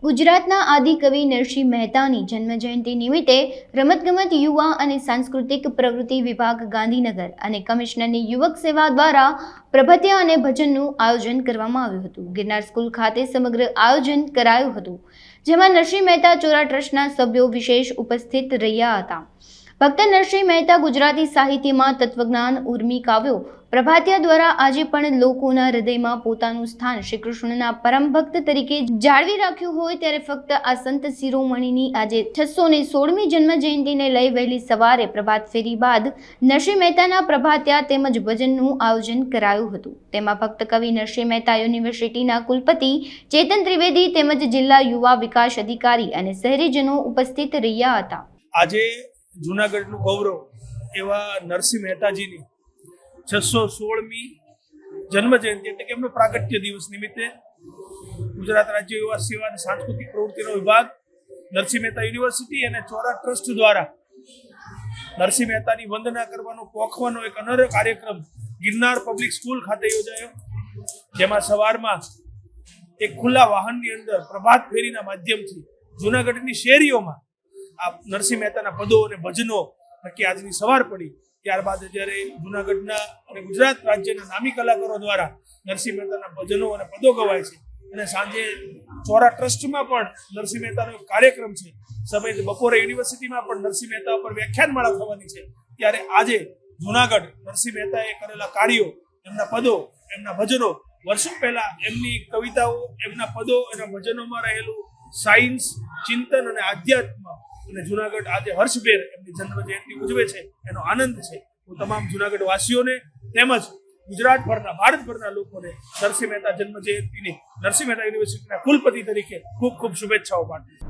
ગુજરાતના આદિકવિ નરસિંહ મહેતાની જન્મજયંતિ નિમિત્તે રમતગમત યુવા અને સાંસ્કૃતિક પ્રવૃત્તિ વિભાગ ગાંધીનગર અને કમિશનરની યુવક સેવા દ્વારા પ્રભત્યા અને ભજનનું આયોજન કરવામાં આવ્યું હતું। ગિરનાર સ્કૂલ ખાતે સમગ્ર આયોજન કરાયું હતું, જેમાં નરસિંહ મહેતા ચોરા ટ્રસ્ટના સભ્યો વિશેષ ઉપસ્થિત રહ્યા હતા। ભક્ત નરસિંહ મહેતા ગુજરાતી સાહિત્યમાં તત્વજ્ઞાન ઉર્મી કાવ્યો પ્રભાતિયા દ્વારા આજે પણ લોકોના હૃદયમાં પોતાનું સ્થાન શ્રી કૃષ્ણના પરમ ભક્ત તરીકે જાળવી રાખ્યું હોય ત્યારે ફક્ત આ સંત શિરોમણીની આજે 616મી જન્મ જયંતિને લઈ વહેલી સવારે પ્રભાત ફેરી બાદ નરસિંહ મહેતાના પ્રભાતિયા તેમજ ભજનનું આયોજન કરાયું હતું। તેમાં ભક્ત કવિ નરસિંહ મહેતા યુનિવર્સિટીના કુલપતિ ચેતન ત્રિવેદી તેમજ જિલ્લા યુવા વિકાસ અધિકારી અને શહેરીજનો ઉપસ્થિત રહ્યા હતા। આજે જૂનાગઢનું ગૌરવ એવા નરસિંહ મહેતાજીની 616મી જન્મ જયંતિ એટલે કે એમનો પ્રાગટ્ય દિવસ નિમિત્તે ગુજરાત રાજ્ય યુવા સેવા અને સાંસ્કૃતિક પ્રવૃત્તિનો વિભાગ, નરસિંહ મહેતા યુનિવર્સિટી અને ચોરા ટ્રસ્ટ દ્વારા નરસિંહ મહેતાની વંદના કરવાનો પોખવાનો એક અનોખો કાર્યક્રમ ગિરનાર પબ્લિક સ્કૂલ ખાતે યોજાયો, જેમાં સવારમાં એક ખુલ્લા વાહનની અંદર પ્રભાત ફેરીના માધ્યમથી જૂનાગઢની શેરીઓમાં આ નરસિંહ મહેતાના પદો અને ભજનો નક્કી આજની સવાર પડી। ત્યારબાદ જ્યારે જૂનાગઢના અને ગુજરાત રાજ્યના નામી કલાકારો દ્વારા નરસિંહ મહેતાના ભજનો અને પદો ગવાય છે અને સાંજે ચોરા ટ્રસ્ટમાં પણ નરસિંહ મહેતાનો એક કાર્યક્રમ છે। સમય બપોરે યુનિવર્સિટીમાં પણ નરસિંહ મહેતા ઉપર વ્યાખ્યાનમાળા થવાની છે। ત્યારે આજે જૂનાગઢ નરસિંહ મહેતાએ કરેલા કાર્યો, એમના પદો, એમના ભજનો, વર્ષો પહેલા એમની કવિતાઓ, એમના પદો, એના ભજનોમાં રહેલું સાયન્સ, ચિંતન અને આધ્યાત્મ અને જૂનાગઢ આજે હર્ષભેર એમની જન્મ જયંતિ ઉજવે છે, એનો આનંદ છે। હું તમામ જૂનાગઢ વાસીઓને તેમજ ગુજરાતભરના, ભારતભરના લોકોને નરસિંહ મહેતા જન્મ જયંતિની નરસિંહ મહેતા યુનિવર્સિટીના કુલપતિ તરીકે ખૂબ ખૂબ શુભેચ્છાઓ પાઠવું।